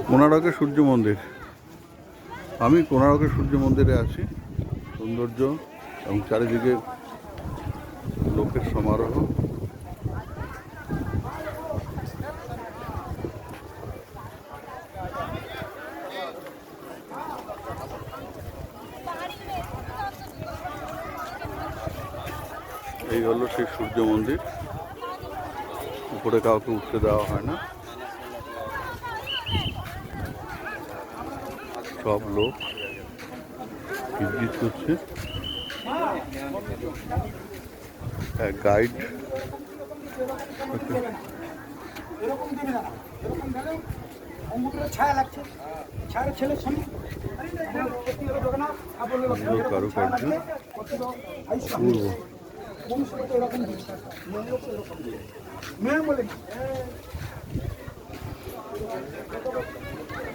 কোণারকের সূর্য মন্দির। আমি কোণারকের সূর্য মন্দিরে আছি। সৌন্দর্য এবং চারিদিকে লোকের সমারোহ। এই হলো সেই সূর্য মন্দির। উপরে কাউকে উঠতে দেওয়া হয় না, সব লোক ভিজিট করছে। এক গাইড কারুকার্য পূর্ব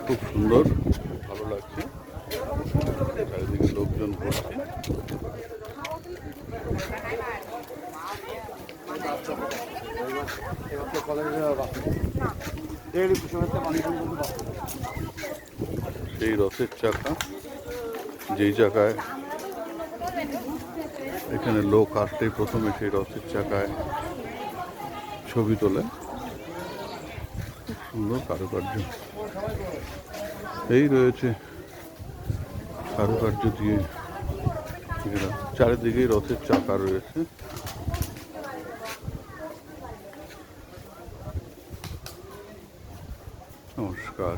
খুব সুন্দর, ভালো লাগছে। চারিদিকে লোকজন ঘুরছে। সেই রথের চাকা, যেই জায়গায় এখানে লোক আসলেই প্রথমে সেই রথের চাকায় ছবি তোলে। সুন্দর কারুকার্য, এই রয়েছে কারুকার্য দিয়ে চারিদিকেই রথের চাকা রয়েছে। নমস্কার।